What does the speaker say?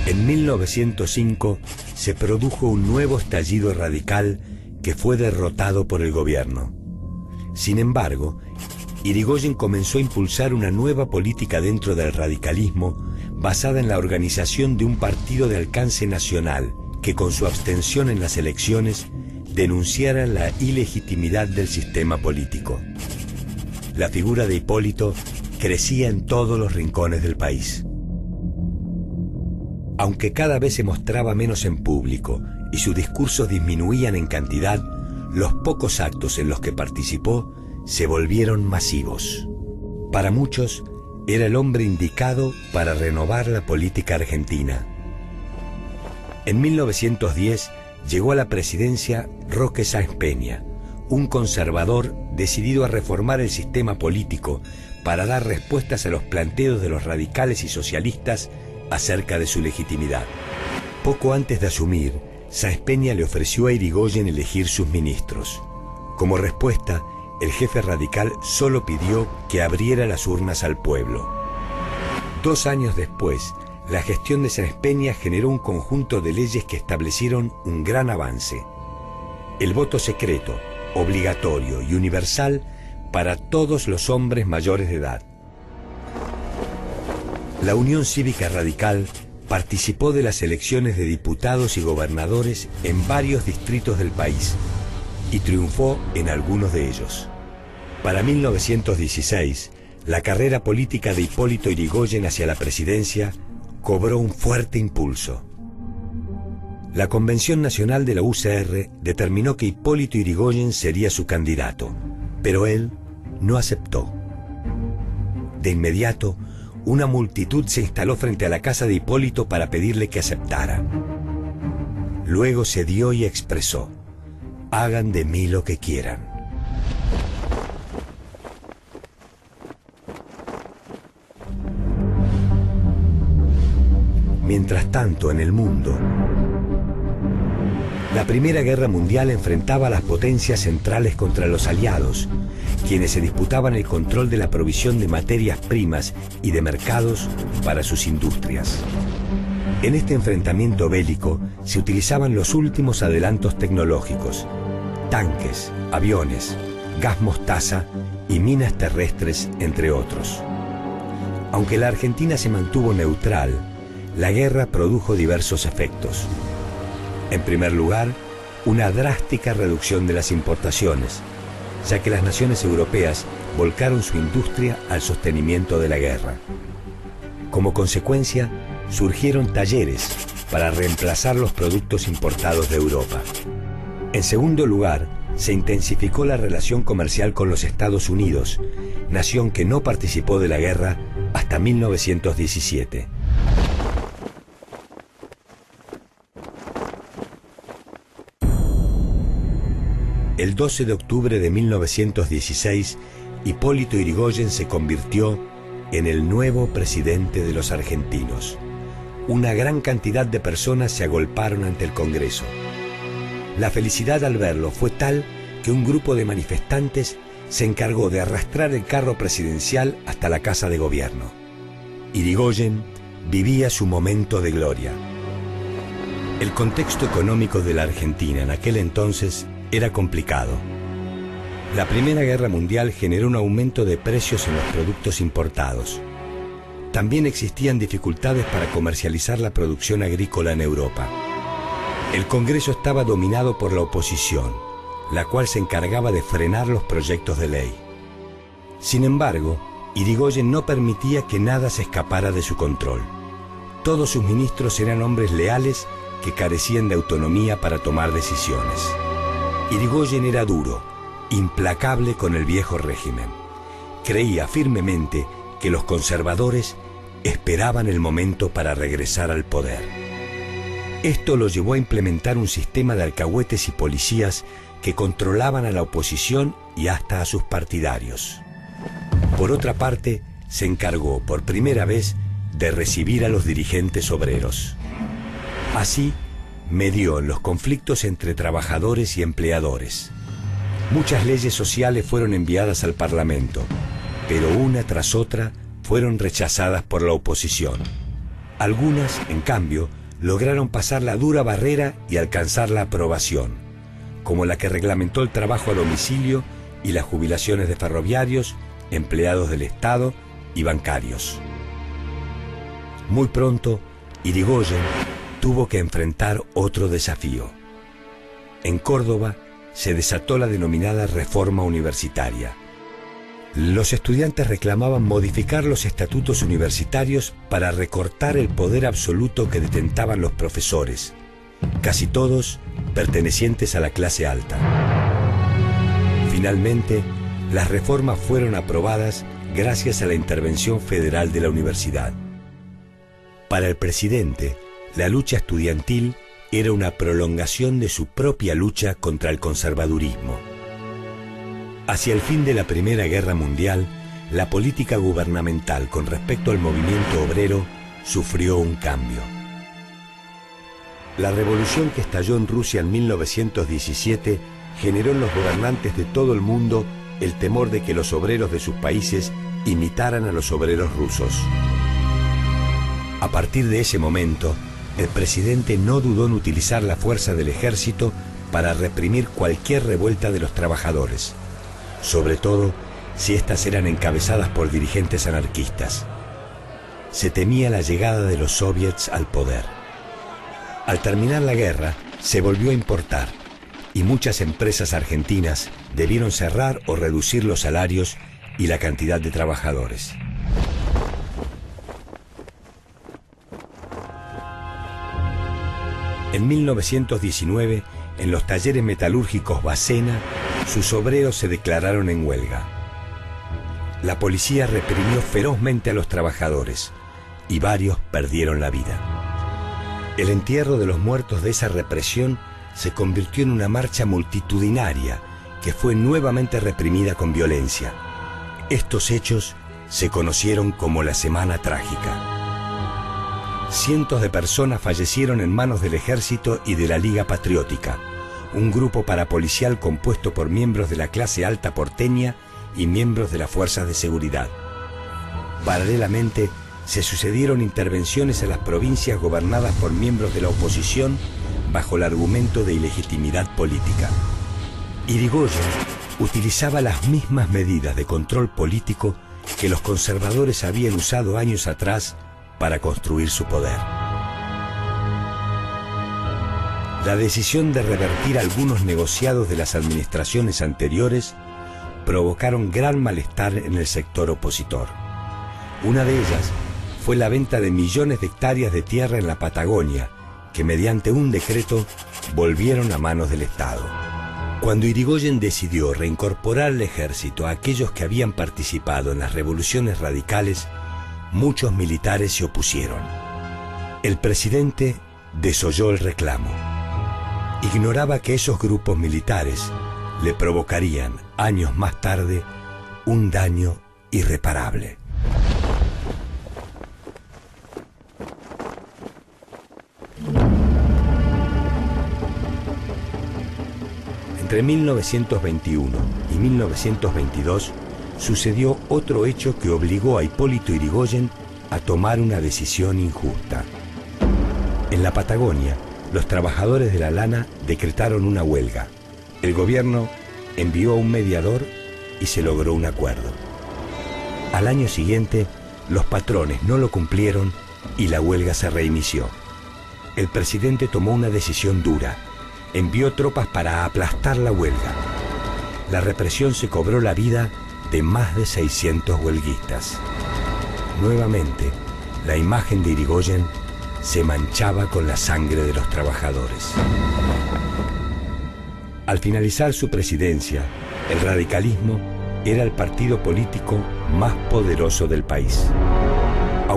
En 1905 se produjo un nuevo estallido radical que fue derrotado por el gobierno. Sin embargo, Irigoyen comenzó a impulsar una nueva política dentro del radicalismo basada en la organización de un partido de alcance nacional que con su abstención en las elecciones denunciara la ilegitimidad del sistema político. La figura de Hipólito crecía en todos los rincones del país. Aunque cada vez se mostraba menos en público y sus discursos disminuían en cantidad, los pocos actos en los que participó se volvieron masivos. Para muchos, era el hombre indicado para renovar la política argentina. En 1910 llegó a la presidencia Roque Sáenz Peña, un conservador decidido a reformar el sistema político para dar respuestas a los planteos de los radicales y socialistas acerca de su legitimidad. Poco antes de asumir, Sáenz Peña le ofreció a Irigoyen elegir sus ministros. Como respuesta, el jefe radical solo pidió que abriera las urnas al pueblo. 2 años después, la gestión de Sáenz Peña generó un conjunto de leyes que establecieron un gran avance. El voto secreto, obligatorio y universal para todos los hombres mayores de edad. La Unión Cívica Radical participó de las elecciones de diputados y gobernadores en varios distritos del país y triunfó en algunos de ellos. Para 1916, la carrera política de Hipólito Yrigoyen hacia la presidencia cobró un fuerte impulso. La Convención Nacional de la UCR determinó que Hipólito Yrigoyen sería su candidato, pero él no aceptó. De inmediato, una multitud se instaló frente a la casa de Hipólito para pedirle que aceptara. Luego cedió y expresó: «Hagan de mí lo que quieran». Mientras tanto, en el mundo, la Primera Guerra Mundial enfrentaba a las potencias centrales contra los aliados, quienes se disputaban el control de la provisión de materias primas y de mercados para sus industrias. En este enfrentamiento bélico se utilizaban los últimos adelantos tecnológicos: tanques, aviones, gas mostaza y minas terrestres, entre otros. Aunque la Argentina se mantuvo neutral, la guerra produjo diversos efectos. En primer lugar, una drástica reducción de las importaciones, ya que las naciones europeas volcaron su industria al sostenimiento de la guerra. Como consecuencia, surgieron talleres para reemplazar los productos importados de Europa. En segundo lugar, se intensificó la relación comercial con los Estados Unidos, nación que no participó de la guerra hasta 1917. El 12 de octubre de 1916, Hipólito Yrigoyen se convirtió en el nuevo presidente de los argentinos. Una gran cantidad de personas se agolparon ante el Congreso. La felicidad al verlo fue tal que un grupo de manifestantes se encargó de arrastrar el carro presidencial hasta la Casa de Gobierno. Yrigoyen vivía su momento de gloria. El contexto económico de la Argentina en aquel entonces era complicado. La Primera Guerra Mundial generó un aumento de precios en los productos importados. También existían dificultades para comercializar la producción agrícola en Europa. El Congreso estaba dominado por la oposición, la cual se encargaba de frenar los proyectos de ley. Sin embargo, Yrigoyen no permitía que nada se escapara de su control. Todos sus ministros eran hombres leales que carecían de autonomía para tomar decisiones. Yrigoyen era duro, implacable con el viejo régimen. Creía firmemente que los conservadores esperaban el momento para regresar al poder. Esto lo llevó a implementar un sistema de alcahuetes y policías que controlaban a la oposición y hasta a sus partidarios. Por otra parte, se encargó por primera vez de recibir a los dirigentes obreros. Así, medió en los conflictos entre trabajadores y empleadores. Muchas leyes sociales fueron enviadas al Parlamento, pero una tras otra fueron rechazadas por la oposición. Algunas, en cambio, lograron pasar la dura barrera y alcanzar la aprobación, como la que reglamentó el trabajo a domicilio y las jubilaciones de ferroviarios, empleados del Estado y bancarios. Muy pronto, Irigoyen tuvo que enfrentar otro desafío. En Córdoba se desató la denominada reforma universitaria. Los estudiantes reclamaban modificar los estatutos universitarios para recortar el poder absoluto que detentaban los profesores, casi todos pertenecientes a la clase alta. Finalmente, las reformas fueron aprobadas gracias a la intervención federal de la universidad. Para el presidente, la lucha estudiantil era una prolongación de su propia lucha contra el conservadurismo. Hacia el fin de la Primera Guerra Mundial, la política gubernamental con respecto al movimiento obrero sufrió un cambio. La revolución que estalló en Rusia en 1917 generó en los gobernantes de todo el mundo el temor de que los obreros de sus países imitaran a los obreros rusos. A partir de ese momento, el presidente no dudó en utilizar la fuerza del ejército para reprimir cualquier revuelta de los trabajadores, sobre todo si éstas eran encabezadas por dirigentes anarquistas. Se temía la llegada de los soviets al poder. Al terminar la guerra, se volvió a importar y muchas empresas argentinas debieron cerrar o reducir los salarios y la cantidad de trabajadores. En 1919, en los talleres metalúrgicos Bacena, sus obreros se declararon en huelga. La policía reprimió ferozmente a los trabajadores y varios perdieron la vida. El entierro de los muertos de esa represión se convirtió en una marcha multitudinaria que fue nuevamente reprimida con violencia. Estos hechos se conocieron como la Semana Trágica. Cientos de personas fallecieron en manos del Ejército y de la Liga Patriótica, un grupo parapolicial compuesto por miembros de la clase alta porteña y miembros de las fuerzas de seguridad. Paralelamente, se sucedieron intervenciones en las provincias gobernadas por miembros de la oposición bajo el argumento de ilegitimidad política. Irigoyen utilizaba las mismas medidas de control político que los conservadores habían usado años atrás para construir su poder. La decisión de revertir algunos negociados de las administraciones anteriores provocaron gran malestar en el sector opositor. Una de ellas fue la venta de millones de hectáreas de tierra en la Patagonia, que mediante un decreto volvieron a manos del Estado. Cuando Irigoyen decidió reincorporar al ejército a aquellos que habían participado en las revoluciones radicales, muchos militares se opusieron. El presidente desoyó el reclamo. Ignoraba que esos grupos militares le provocarían, años más tarde, un daño irreparable. Entre 1921 y 1922 sucedió otro hecho que obligó a Hipólito Yrigoyen a tomar una decisión injusta. En la Patagonia, los trabajadores de la lana decretaron una huelga. El gobierno envió a un mediador y se logró un acuerdo. Al año siguiente, los patrones no lo cumplieron y la huelga se reinició. El presidente tomó una decisión dura. Envió tropas para aplastar la huelga. La represión se cobró la vida de más de 600 huelguistas. Nuevamente, la imagen de Yrigoyen se manchaba con la sangre de los trabajadores. Al finalizar su presidencia, el radicalismo era el partido político más poderoso del país.